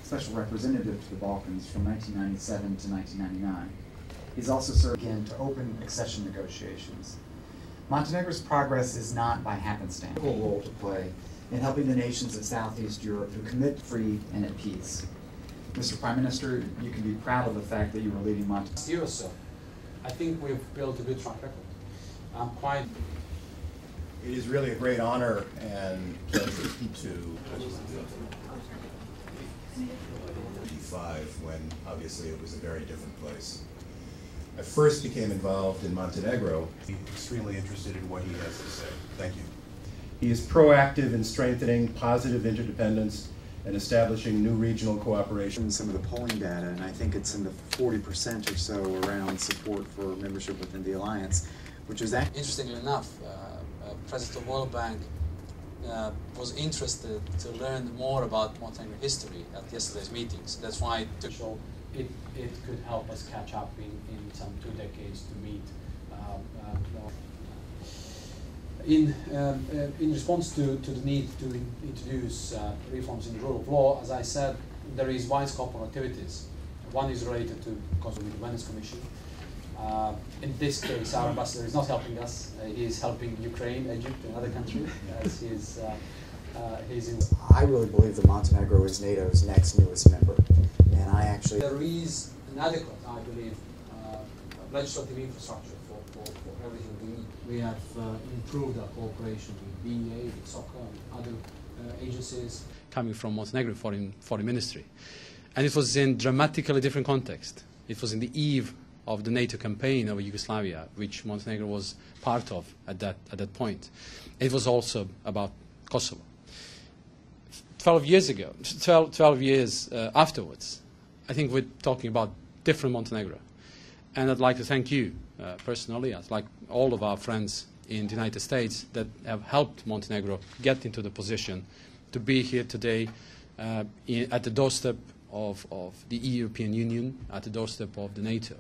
Special representative to the Balkans from 1997 to 1999. He's also served again to open accession negotiations. Montenegro's progress is not by happenstance. A role to play in helping the nations of Southeast Europe to commit free and at peace. Mr. Prime Minister, you can be proud of the fact that you were leading Montenegro. Last year or so, I think we've built a good track record. I'm quite. It is really a great honor and pleasure to 1995, when obviously it was a very different place. I first became involved in Montenegro. Extremely interested in what he has to say. Thank you. He is proactive in strengthening positive interdependence and establishing new regional cooperation. Some of the polling data, and I think it's in the 40% or so around support for membership within the alliance, which is actually... Interestingly enough, President of the World Bank was interested to learn more about Montenegro history at yesterday's meetings. That's why it could help us catch up in some 2 decades to meet. In response to the need to introduce reforms in the rule of law, as I said, there is wide scope of activities. One is related to the Venice Commission. In this case, our ambassador is not helping us. He is helping Ukraine, Egypt, and other countries. As I really believe that Montenegro is NATO's next newest member, and I actually... There is an adequate, I believe, legislative infrastructure for everything we need. We have improved our cooperation with BEA, with SOCA, and other agencies. Coming from Montenegro Foreign Ministry. And it was in dramatically different context. It was in the eve of the NATO campaign over Yugoslavia, which Montenegro was part of at that point. It was also about Kosovo. 12 years ago, 12 years afterwards, I think we're talking about different Montenegro. And I'd like to thank you personally, I'd like all of our friends in the United States that have helped Montenegro get into the position to be here today at the doorstep of the European Union, at the doorstep of the NATO.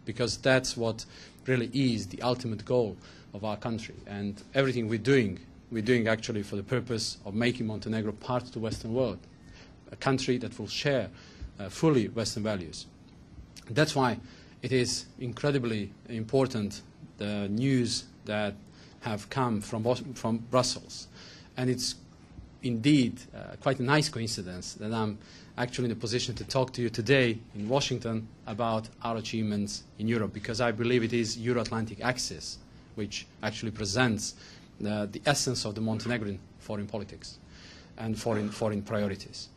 Because that's what really is the ultimate goal of our country. And everything we're doing actually for the purpose of making Montenegro part of the Western world, a country that will share fully Western values. That's why it is incredibly important, the news that have come from Brussels. And it's indeed quite a nice coincidence that I'm actually in a position to talk to you today in Washington about our achievements in Europe, because I believe it is Euro-Atlantic axis which actually presents the essence of the Montenegrin foreign politics and foreign priorities.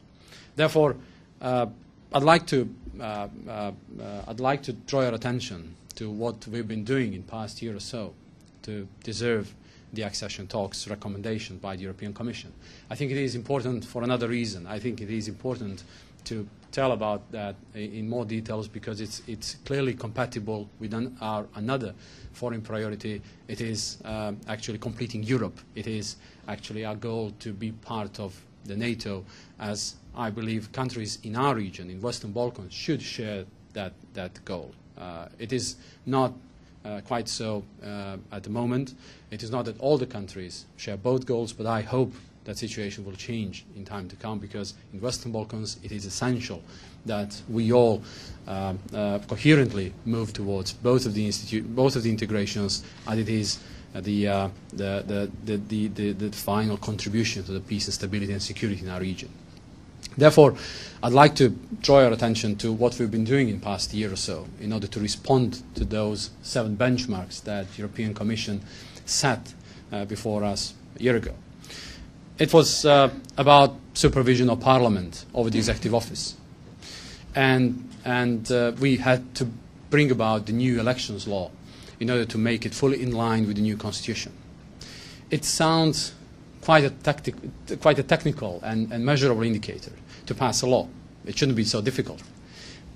Therefore, I'd like to draw your attention to what we've been doing in the past year or so to deserve the accession talks recommendation by the European Commission. I think it is important for another reason. I think it is important to tell about that in more details because it's clearly compatible with another foreign priority. It is actually completing Europe. It is actually our goal to be part of the NATO, as I believe countries in our region, in Western Balkans, should share that goal. It is not quite so at the moment. It is not that all the countries share both goals, but I hope that situation will change in time to come, because in Western Balkans it is essential that we all coherently move towards both of the integrations, and it is the final contribution to the peace and stability and security in our region. Therefore, I'd like to draw your attention to what we've been doing in the past year or so in order to respond to those 7 benchmarks that the European Commission set before us a year ago. It was about supervision of Parliament over the executive office. And we had to bring about the new elections law in order to make it fully in line with the new constitution. It sounds quite a technical and measurable indicator to pass a law. It shouldn't be so difficult.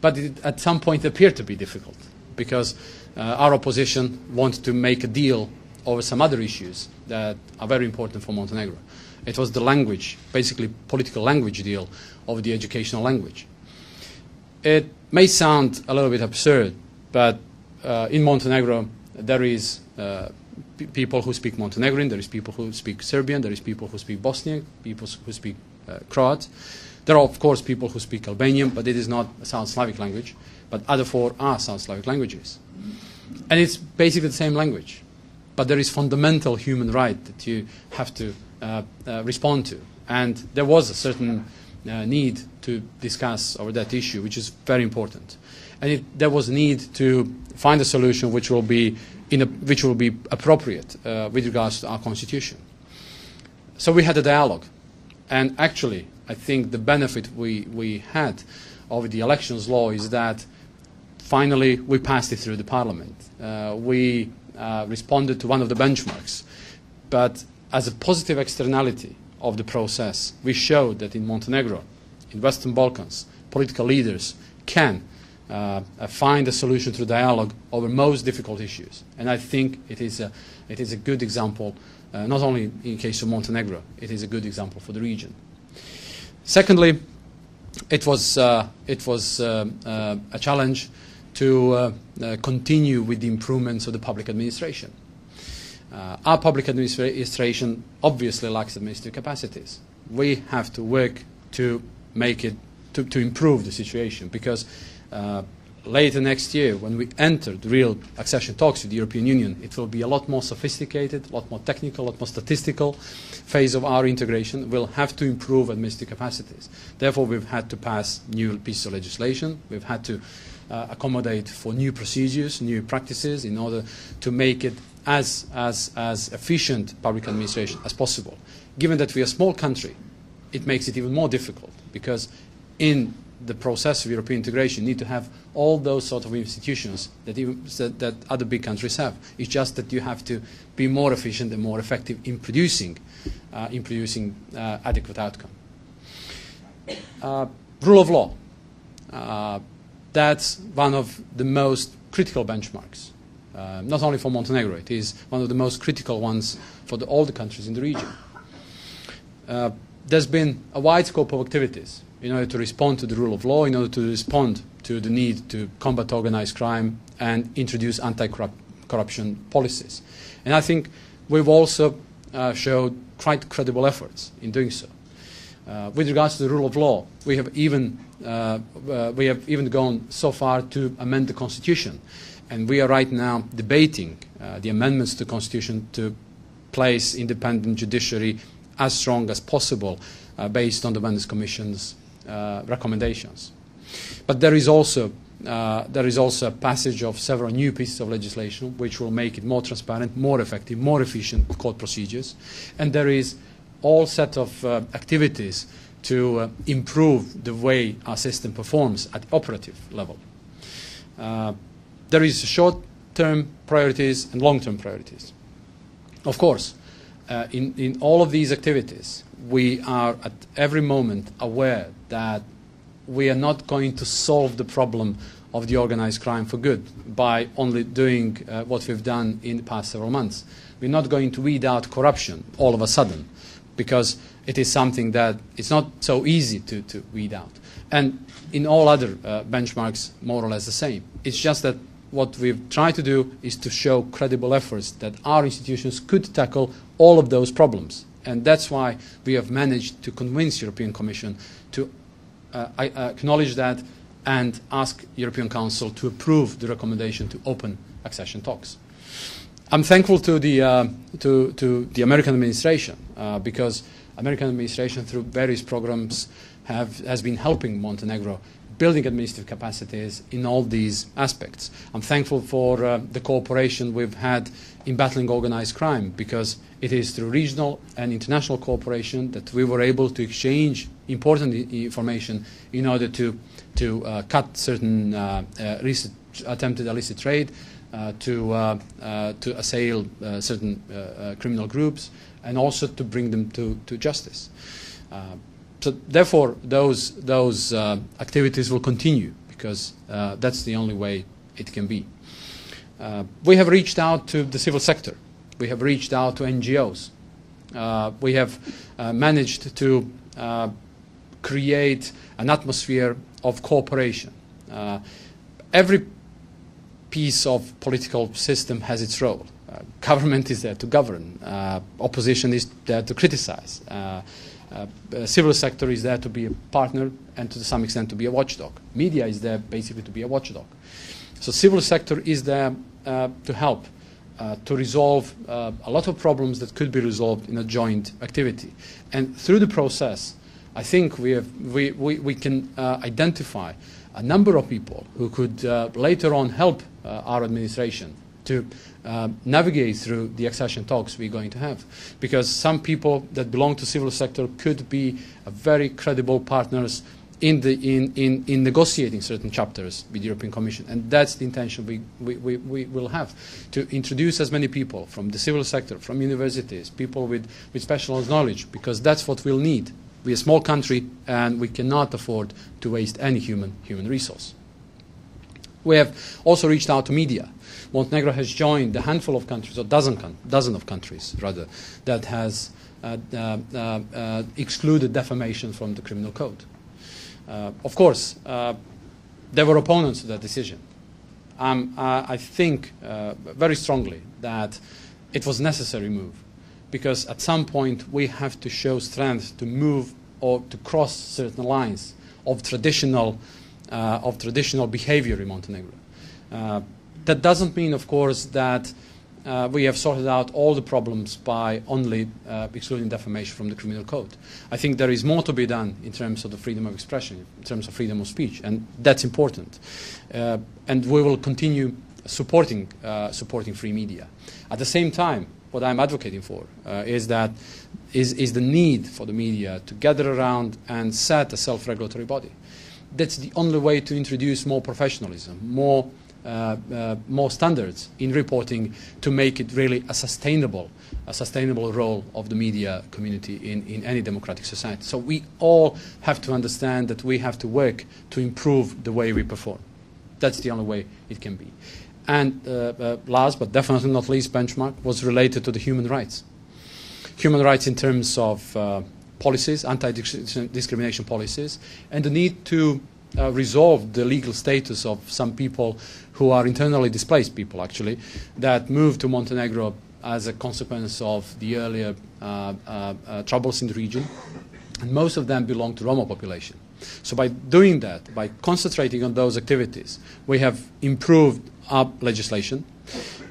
But it at some point appeared to be difficult because our opposition wanted to make a deal over some other issues that are very important for Montenegro. It was the language, basically political language deal over the educational language. It may sound a little bit absurd, but in Montenegro there is people who speak Montenegrin, there is people who speak Serbian, there is people who speak Bosnian, people who speak Croat. There are, of course, people who speak Albanian, but it is not a South Slavic language, but other four are South Slavic languages. And it's basically the same language, but there is fundamental human right that you have to respond to. And there was a certain need to discuss over that issue, which is very important. And there was a need to find a solution which will be appropriate with regards to our constitution. So we had a dialogue, and actually, I think the benefit we had of the elections law is that finally we passed it through the parliament. We responded to one of the benchmarks, but as a positive externality of the process, we showed that in Montenegro, in Western Balkans, political leaders can find a solution through dialogue over most difficult issues. And I think it is a good example, not only in case of Montenegro, it is a good example for the region. Secondly, it was a challenge to continue with the improvements of the public administration. Our public administration obviously lacks administrative capacities. We have to work to make it, to improve the situation, because later next year, when we enter the real accession talks with the European Union, it will be a lot more sophisticated, a lot more technical, a lot more statistical phase of our integration. We'll have to improve administrative capacities. Therefore, we've had to pass new pieces of legislation. We've had to accommodate for new procedures, new practices, in order to make it as efficient public administration as possible. Given that we are a small country, it makes it even more difficult, because in the process of European integration, you need to have all those sort of institutions that other big countries have. It's just that you have to be more efficient and more effective in producing adequate outcome. Rule of law. That's one of the most critical benchmarks, not only for Montenegro. It is one of the most critical ones for all the countries in the region. There's been a wide scope of activities in order to respond to the rule of law, in order to respond to the need to combat organized crime and introduce anti-corruption policies. And I think we've also showed quite credible efforts in doing so. With regards to the rule of law, we have even gone so far to amend the Constitution. And we are right now debating the amendments to the Constitution to place independent judiciary as strong as possible based on the Venice Commission's recommendations. But there is also a passage of several new pieces of legislation which will make it more transparent, more effective, more efficient court procedures. And there is all set of activities to improve the way our system performs at the operative level. There is short-term priorities and long-term priorities. Of course, in all of these activities, we are at every moment aware that we are not going to solve the problem of the organized crime for good by only doing what we've done in the past several months. We're not going to weed out corruption all of a sudden, because it is something that it's not so easy to weed out. And in all other benchmarks, more or less the same. It's just that what we've tried to do is to show credible efforts that our institutions could tackle all of those problems. And that's why we have managed to convince the European Commission to acknowledge that and ask European Council to approve the recommendation to open accession talks. I'm thankful to the American administration because American administration, through various programs, has been helping Montenegro building administrative capacities in all these aspects. I'm thankful for the cooperation we've had in battling organized crime, because it is through regional and international cooperation that we were able to exchange important information in order to cut certain attempted illicit trade, to assail certain criminal groups, and also to bring them to justice. So therefore, those activities will continue, because that's the only way it can be. We have reached out to the civil sector. We have reached out to NGOs. We have managed to create an atmosphere of cooperation. Every piece of political system has its role. Government is there to govern. Opposition is there to criticize. Civil sector is there to be a partner and to some extent to be a watchdog. Media is there basically to be a watchdog. So civil sector is there to help, to resolve a lot of problems that could be resolved in a joint activity. And through the process, I think we can identify a number of people who could later on help our administration to navigate through the accession talks we're going to have. Because some people that belong to civil sector could be very credible partners in negotiating certain chapters with the European Commission. And that's the intention we will have, to introduce as many people from the civil sector, from universities, people with specialized knowledge, because that's what we'll need. We're a small country and we cannot afford to waste any human resource. We have also reached out to media. Montenegro has joined a handful of countries, or dozen of countries rather, that has excluded defamation from the criminal code. Of course, there were opponents to that decision. I think very strongly that it was a necessary move, because at some point we have to show strength to move or to cross certain lines of traditional behavior in Montenegro. That doesn't mean, of course, that we have sorted out all the problems by only excluding defamation from the criminal code. I think there is more to be done in terms of the freedom of expression, in terms of freedom of speech, and that's important. And we will continue supporting free media. At the same time, what I'm advocating for is the need for the media to gather around and set a self-regulatory body. That's the only way to introduce more professionalism, more standards in reporting, to make it really a sustainable role of the media community in any democratic society. So we all have to understand that we have to work to improve the way we perform. That's the only way it can be. And last but definitely not least benchmark was related to the human rights. Human rights in terms of policies, anti-discrimination policies, and the need to resolve the legal status of some people who are internally displaced people, actually, that moved to Montenegro as a consequence of the earlier troubles in the region. And most of them belong to Roma population. So by doing that, by concentrating on those activities, we have improved our legislation.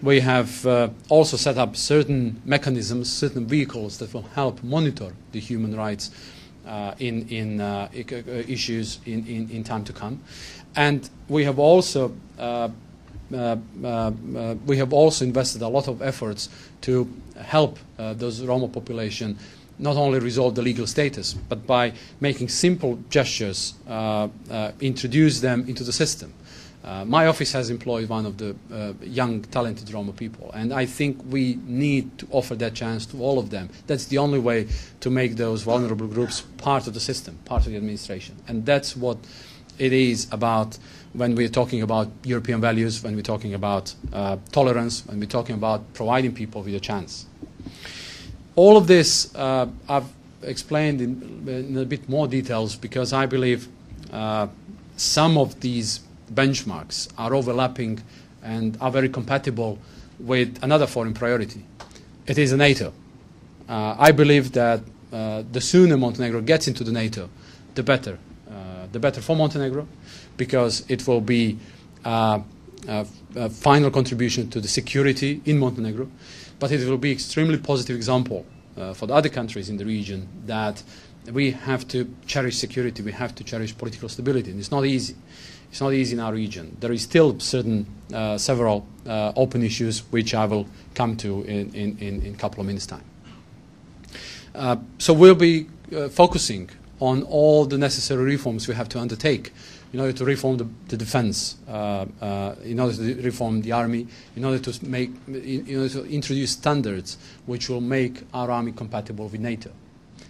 We have also set up certain mechanisms, certain vehicles that will help monitor the human rights issues in time to come. And we have also invested a lot of efforts to help those Roma population not only resolve the legal status, but by making simple gestures, introduce them into the system. My office has employed one of the young, talented Roma people, and I think we need to offer that chance to all of them. That's the only way to make those vulnerable groups part of the system, part of the administration. And that's what it is about when we're talking about European values, when we're talking about tolerance, when we're talking about providing people with a chance. All of this I've explained in a bit more details because I believe some of these benchmarks are overlapping and are very compatible with another foreign priority. It is NATO. I believe that the sooner Montenegro gets into the NATO, the better. The better for Montenegro, because it will be a final contribution to the security in Montenegro, but it will be extremely positive example for the other countries in the region that we have to cherish security, we have to cherish political stability, and it's not easy. It's not easy in our region. There is still several open issues which I will come to in a couple of minutes' time. So we'll be focusing on all the necessary reforms we have to undertake in order to reform the defense, in order to reform the army, in order to introduce standards which will make our army compatible with NATO.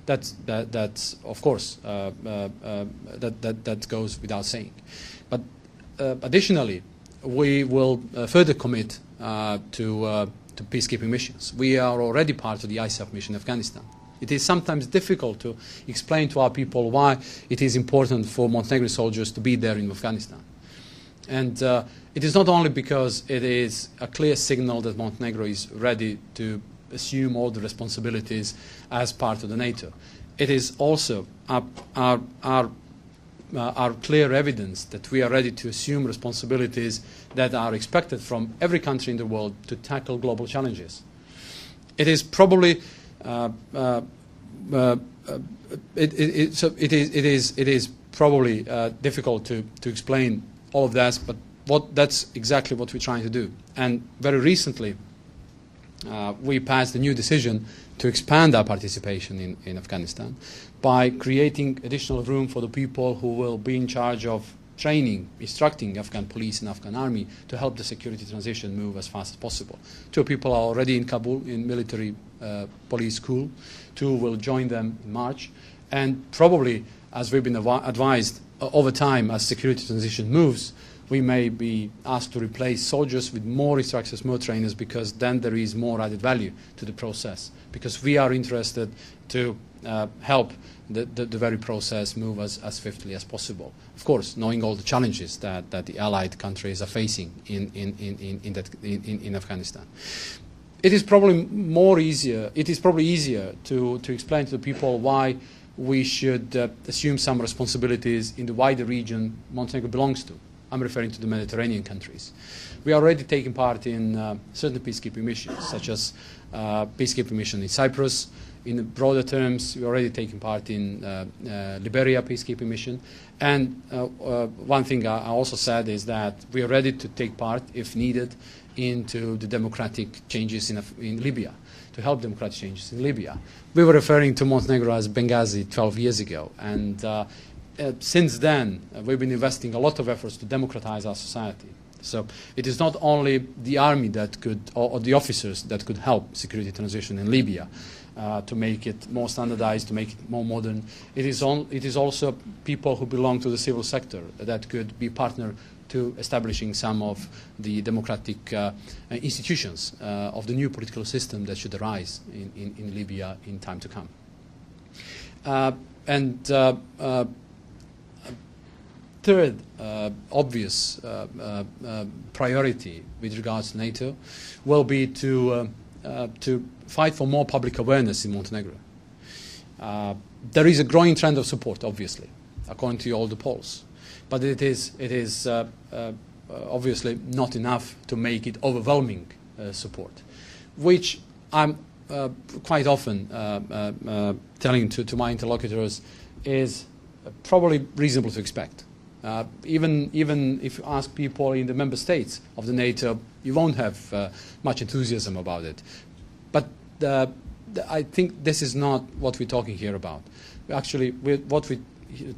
That's of course that goes without saying. But additionally, we will further commit to peacekeeping missions. We are already part of the ISAF mission in Afghanistan. It is sometimes difficult to explain to our people why it is important for Montenegrin soldiers to be there in Afghanistan. And it is not only because it is a clear signal that Montenegro is ready to assume all the responsibilities as part of the NATO. It is also our clear evidence that we are ready to assume responsibilities that are expected from every country in the world to tackle global challenges. It is probably it is probably difficult to explain all of that, but that's exactly what we're trying to do. And very recently, we passed a new decision to expand our participation in Afghanistan by creating additional room for the people who will be in charge of training, instructing Afghan police and Afghan army to help the security transition move as fast as possible. 2 people are already in Kabul in military police school. 2 will join them in March. And probably, as we've been advised, over time, as security transition moves, we may be asked to replace soldiers with more instructors, more trainers, because then there is more added value to the process. Because we are interested to help the very process move as swiftly as possible. Of course, knowing all the challenges that the allied countries are facing in Afghanistan. It is probably easier to explain to the people why we should assume some responsibilities in the wider region Montenegro belongs to. I'm referring to the Mediterranean countries. We are already taking part in certain peacekeeping missions, such as peacekeeping mission in Cyprus. In broader terms, we're already taking part in Liberia peacekeeping mission. And one thing I also said is that we are ready to take part, if needed, into the democratic changes in Libya, to help democratic changes in Libya. We were referring to Montenegro as Benghazi 12 years ago. And since then, we've been investing a lot of efforts to democratize our society. So it is not only the army that could, or the officers that could help security transition in Libya to make it more standardized, to make it more modern. It is also people who belong to the civil sector that could be partner to establishing some of the democratic institutions of the new political system that should arise in Libya in time to come. Third obvious priority with regards to NATO will be to fight for more public awareness in Montenegro. There is a growing trend of support, obviously, according to all the polls, but it is obviously not enough to make it overwhelming support, which I'm quite often telling to my interlocutors is probably reasonable to expect. Even if you ask people in the member states of the NATO, you won't have much enthusiasm about it. But I think this is not what we're talking here about. Actually, what we're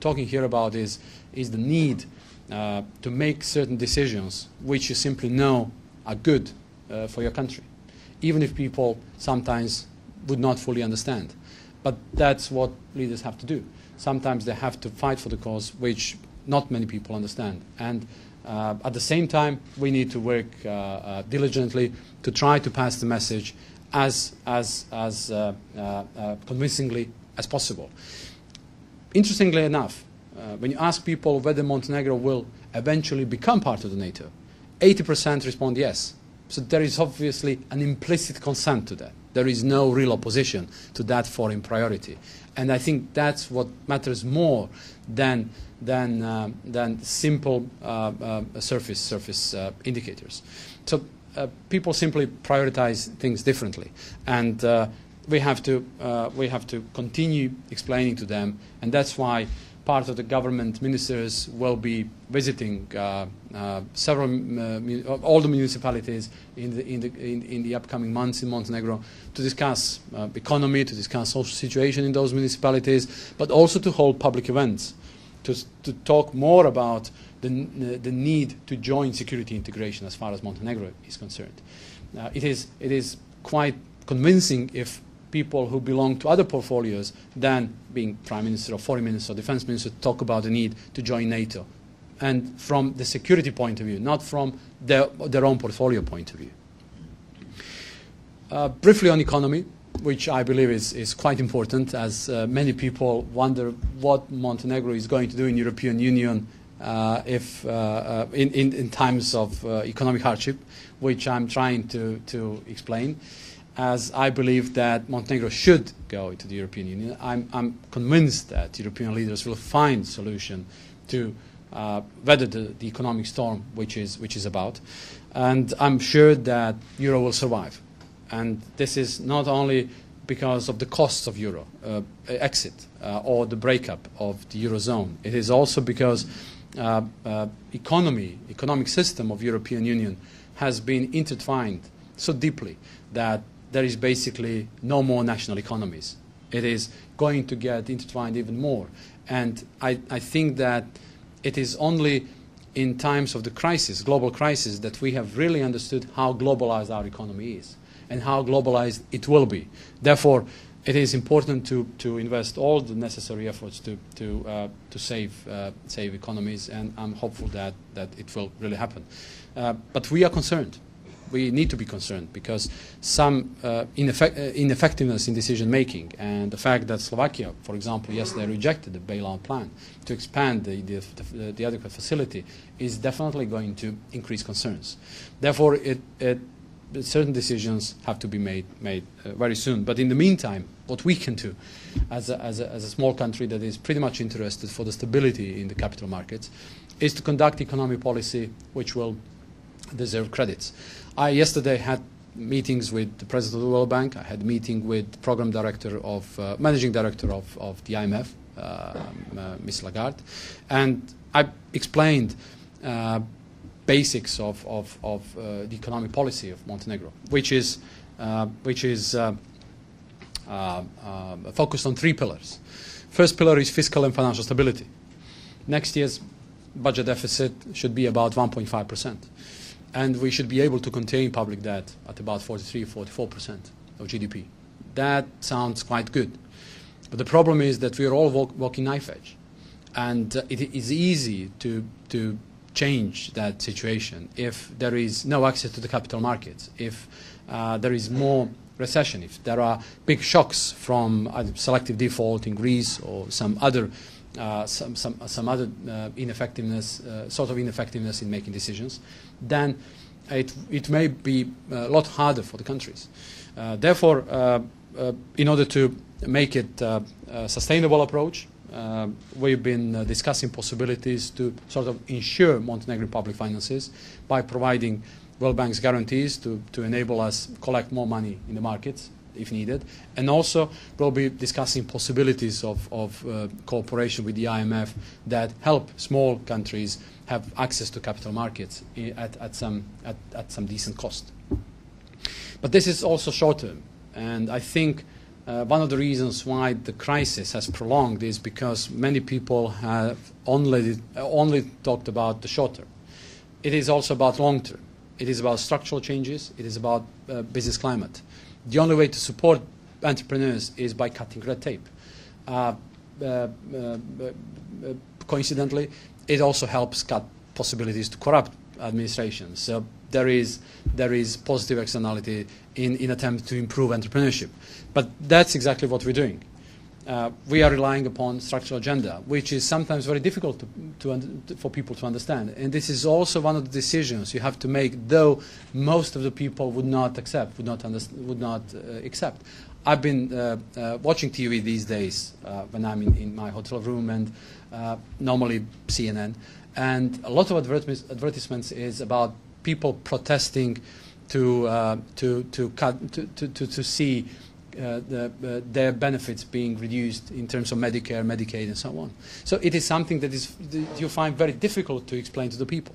talking here about is the need to make certain decisions which you simply know are good for your country, even if people sometimes would not fully understand. But that's what leaders have to do. Sometimes they have to fight for the cause which not many people understand. And at the same time, we need to work diligently to try to pass the message as convincingly as possible. Interestingly enough, when you ask people whether Montenegro will eventually become part of the NATO, 80% respond yes. So there is obviously an implicit consent to that. There is no real opposition to that foreign priority. And I think that's what matters more than simple surface indicators. So people simply prioritize things differently, and we have to continue explaining to them, and that's why part of the government ministers will be visiting all the municipalities in the upcoming months in Montenegro to discuss economy, to discuss social situation in those municipalities, but also to hold public events, to talk more about the need to join security integration as far as Montenegro is concerned. It is quite convincing if people who belong to other portfolios than being Prime Minister or Foreign Minister or Defense Minister talk about the need to join NATO, and from the security point of view, not from their own portfolio point of view. Briefly on economy, which I believe is quite important, as many people wonder what Montenegro is going to do in European Union in times of economic hardship, which I'm trying to explain, as I believe that Montenegro should go into the European Union. I'm convinced that European leaders will find a solution to weather the economic storm which is about, and I'm sure that Euro will survive. And this is not only because of the costs of Euro exit or the breakup of the Eurozone. It is also because economic system of European Union has been intertwined so deeply that there is basically no more national economies. It is going to get intertwined even more. And I think that it is only in times of the crisis, global crisis, that we have really understood how globalized our economy is and how globalized it will be. Therefore, it is important to invest all the necessary efforts to save economies, and I'm hopeful that it will really happen. But we are concerned. We need to be concerned because some ineffectiveness in decision making, and the fact that Slovakia, for example, yesterday rejected the bailout plan to expand the adequate facility, is definitely going to increase concerns. Therefore, certain decisions have to be made very soon. But in the meantime, what we can do as a small country that is pretty much interested for the stability in the capital markets is to conduct economic policy which will deserve credits. I yesterday had meetings with the president of the World Bank. I had a meeting with the managing director of the IMF, Ms. Lagarde, and I explained basics of the economic policy of Montenegro, which is focused on 3 pillars. First pillar is fiscal and financial stability. Next year's budget deficit should be about 1.5%. And we should be able to contain public debt at about 43–44% of GDP. That sounds quite good. But the problem is that we are all walking knife edge. And it is easy to change that situation if there is no access to the capital markets, if there is more recession, if there are big shocks from selective default in Greece or some other ineffectiveness, sort of ineffectiveness in making decisions, then it may be a lot harder for the countries. Therefore, in order to make it a sustainable approach, we've been discussing possibilities to sort of ensure Montenegrin public finances by providing World Bank's guarantees to enable us collect more money in the markets if needed. And also we'll be discussing possibilities of cooperation with the IMF that help small countries have access to capital markets at some decent cost. But this is also short term, and I think one of the reasons why the crisis has prolonged is because many people have only talked about the short term. It is also about long term. It is about structural changes. It is about business climate. The only way to support entrepreneurs is by cutting red tape. Coincidentally, it also helps cut possibilities to corrupt administrations. So there is positive externality in attempt to improve entrepreneurship. But that's exactly what we're doing. We are relying upon structural agenda, which is sometimes very difficult for people to understand. And this is also one of the decisions you have to make, though most of the people would not accept. I've been watching TV these days when I'm in my hotel room, and normally CNN. And a lot of advertisements is about people protesting to see their benefits being reduced in terms of Medicare, Medicaid, and so on. So it is something that you find very difficult to explain to the people.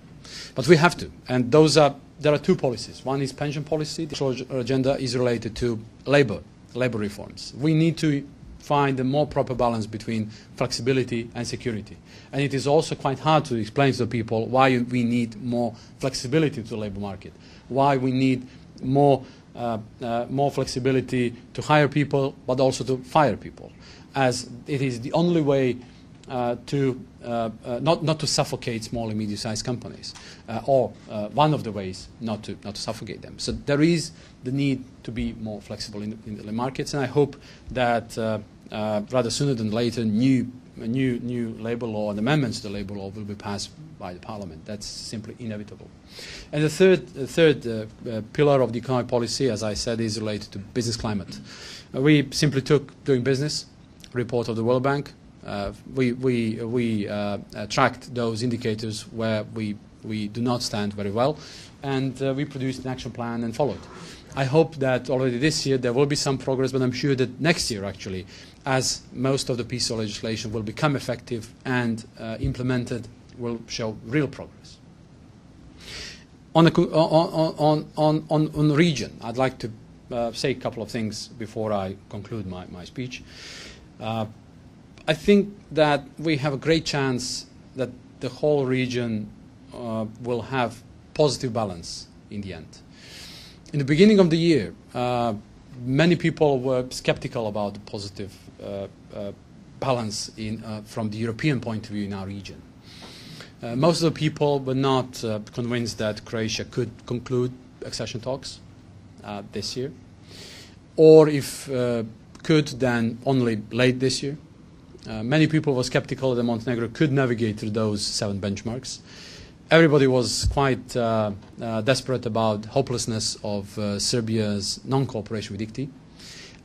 But we have to. And there are 2 policies. One is pension policy. The social agenda is related to labor reforms. We need to find a more proper balance between flexibility and security. And it is also quite hard to explain to the people why we need more flexibility to the labor market, why we need more flexibility to hire people, but also to fire people, as it is the only way to not to suffocate small and medium-sized companies, or one of the ways not to suffocate them. So there is the need to be more flexible in the markets, and I hope that rather sooner than later, new a new labour law and amendments to the labour law will be passed by the Parliament. That's simply inevitable. And the third pillar of the economic policy, as I said, is related to business climate. We simply took doing business report of the World Bank. We tracked those indicators where we do not stand very well, and we produced an action plan and followed. I hope that already this year there will be some progress, but I'm sure that next year actually, as most of the piece of legislation will become effective and implemented, will show real progress. On the region, I'd like to say a couple of things before I conclude my speech. I think that we have a great chance that the whole region will have positive balance in the end. In the beginning of the year, many people were skeptical about the positive balance from the European point of view in our region. Most of the people were not convinced that Croatia could conclude accession talks this year, or if could, then only late this year. Many people were skeptical that Montenegro could navigate through those 7 benchmarks. Everybody was quite desperate about hopelessness of Serbia's non-cooperation with ICTY.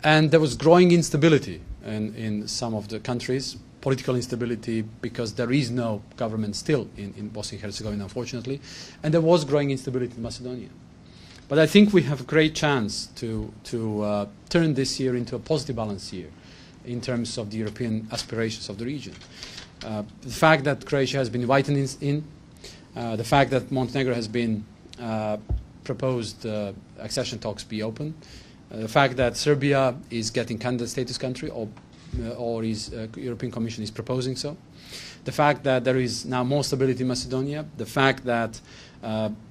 And there was growing instability in some of the countries, political instability, because there is no government still in Bosnia and Herzegovina, unfortunately. And there was growing instability in Macedonia. But I think we have a great chance to turn this year into a positive balance year in terms of the European aspirations of the region. The fact that Croatia has been invited in, the fact that Montenegro has been proposed accession talks be open, the fact that Serbia is getting candidate status country, or European Commission is proposing so, the fact that there is now more stability in Macedonia, the fact that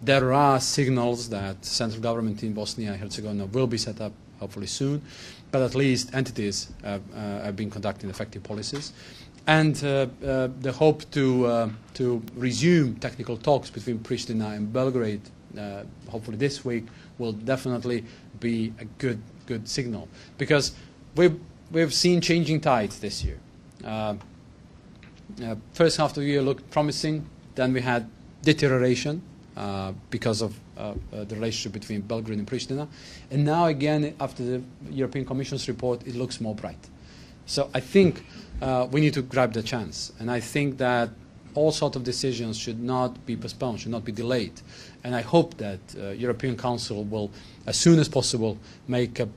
there are signals that central government in Bosnia and Herzegovina will be set up hopefully soon, but at least entities have been conducting effective policies. And the hope to resume technical talks between Pristina and Belgrade, hopefully this week, will definitely be a good signal. Because we've seen changing tides this year. First half of the year looked promising, then we had deterioration because of the relationship between Belgrade and Pristina. And now again, after the European Commission's report, it looks more bright. So I think we need to grab the chance. And I think that all sorts of decisions should not be postponed, should not be delayed. And I hope that European Council will, as soon as possible, make a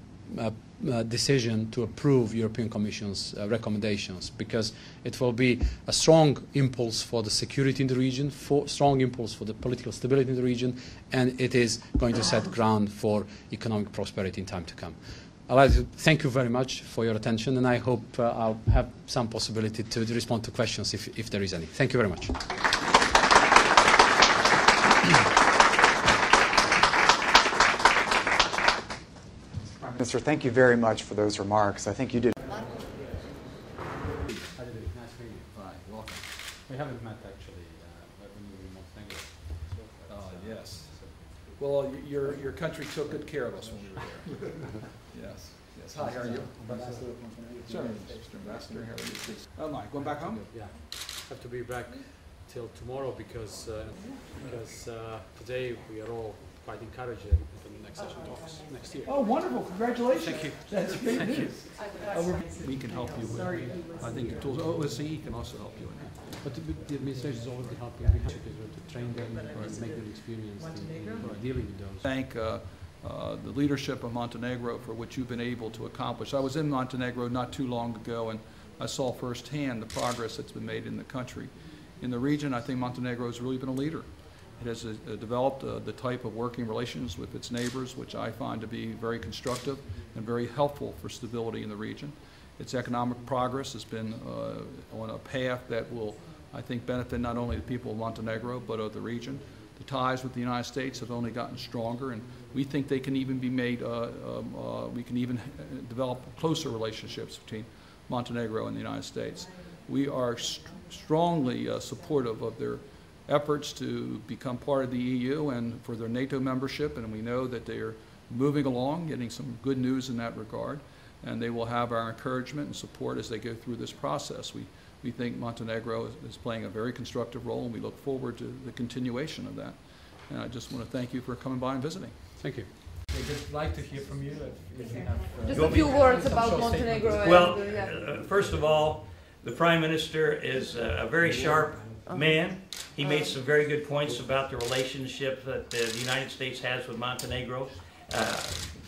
decision to approve European Commission's recommendations, because it will be a strong impulse for the security in the region, strong impulse for the political stability in the region, and it is going to set ground for economic prosperity in time to come. I'd like to thank you very much for your attention, and I hope I'll have some possibility to respond to questions if there is any. Thank you very much. Prime Minister, thank you very much for those remarks. I think you did. Nice meeting you. Hi, welcome. We haven't met actually when you were in Montenegro. Yes. Well, your country took good care of us when we were there. Yes. Yes. Hi, how are you? Sure. Ambassador, how are you? Oh my, going back home? Yeah. Have to be back till tomorrow because today we are all quite encouraged for the next session talks next year. Oh, wonderful! Congratulations. Thank you. That's great news. We can help you with. I think the tools. OSCE can also help you with that. But the administration is already helping because we have to train them and make them experienced in dealing with those. Thank the leadership of Montenegro for what you've been able to accomplish. I was in Montenegro not too long ago, and I saw firsthand the progress that's been made in the country. In the region, I think Montenegro has really been a leader. It has developed the type of working relations with its neighbors, which I find to be very constructive and very helpful for stability in the region. Its economic progress has been on a path that will, I think, benefit not only the people of Montenegro, but of the region. The ties with the United States have only gotten stronger, and we think they can even be made, we can even develop closer relationships between Montenegro and the United States. We are strongly supportive of their efforts to become part of the EU and for their NATO membership, and we know that they are moving along, getting some good news in that regard. and they will have our encouragement and support as they go through this process. We think Montenegro is playing a very constructive role, and we look forward to the continuation of that. And I just want to thank you for coming by and visiting. Thank you. We'd just like to hear from you if you have... Just a few words about Montenegro. Well, and, first of all, the Prime Minister is a very sharp man. He made some very good points about the relationship that the United States has with Montenegro.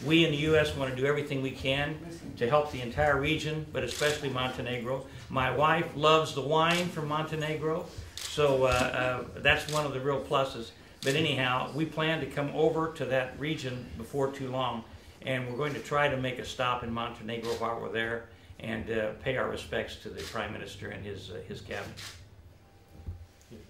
We in the U.S. want to do everything we can to help the entire region, but especially Montenegro. My wife loves the wine from Montenegro, so that's one of the real pluses. But anyhow, we plan to come over to that region before too long, and we're going to try to make a stop in Montenegro while we're there and pay our respects to the Prime Minister and his cabinet.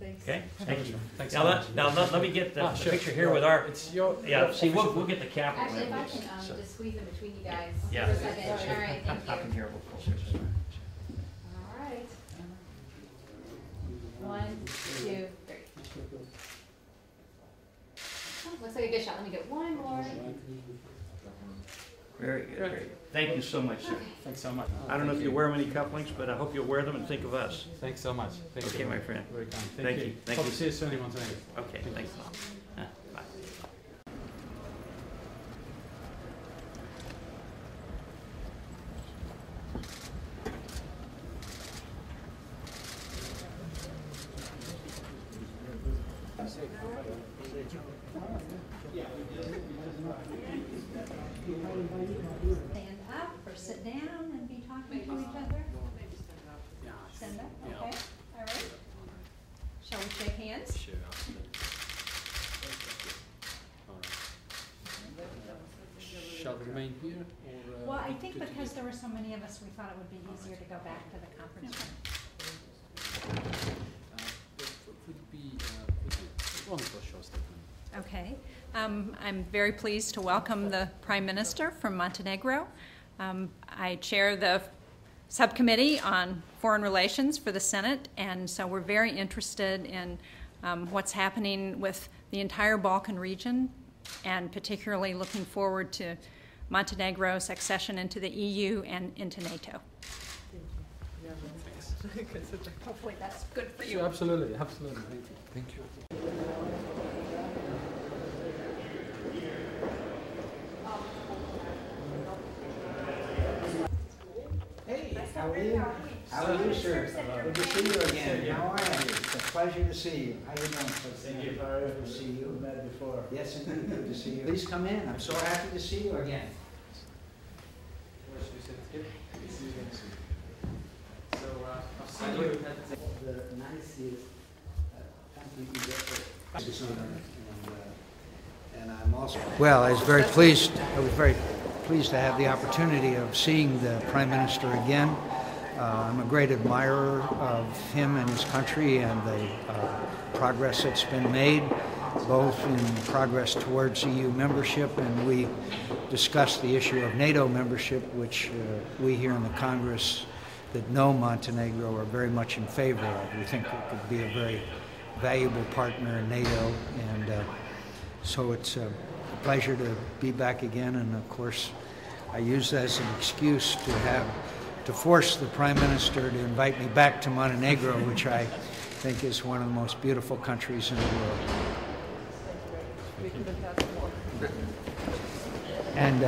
Thanks. Okay? Thank you. Thanks Now, so much. let me get the Sure. picture here with our... It's your... Yeah, see, we'll get the capital. Actually, if I images, can so. just squeeze in between you guys Yeah. for a second. All right, thank Up in you. here, we'll pull pictures. All right. 1, 2, 3. Oh, looks like a good shot. Let me get one more. Very good, very good. Thank you so much, sir. Thanks so much. I don't know if you wear many cufflinks, but I hope you'll wear them and think of us. Thanks so much. Thank Okay, you. my friend. Very kind. Thank you. Thank Hope you. to see you soon in Montenegro. Okay, thanks a lot. Bye. Stand up or sit down and be talking to each other? Stand up, okay, all right. Shall we shake hands? Sure, absolutely. All right. Shall we remain here or... Well, I think because there were so many of us, we thought it would be easier to go back to the conference room. Would be one for short statement. Okay. I'm very pleased to welcome the Prime Minister from Montenegro. I chair the subcommittee on foreign relations for the Senate, and so we're very interested in what's happening with the entire Balkan region, and particularly looking forward to Montenegro's accession into the EU and into NATO. Hopefully that's good for you. Sure, absolutely, absolutely. Thank you. Thank you. Hey, how are you? How are you, sir? Good to see you again. How are you? It's a pleasure to see you. How you doing? Thank you. Good to see you. We met before. Yes, indeed. Good to see you. Please come in. I'm so happy to see you again. The nice is, and I'm also. Well, I was very pleased to have the opportunity of seeing the Prime Minister again. I'm a great admirer of him and his country and the progress that's been made, both in progress towards EU membership, and we discussed the issue of NATO membership, which we here in the Congress that know Montenegro are very much in favor of. We think it could be a very valuable partner in NATO, and so it's a pleasure to be back again. And of course, I use that as an excuse to force the Prime Minister to invite me back to Montenegro, which I think is one of the most beautiful countries in the world. And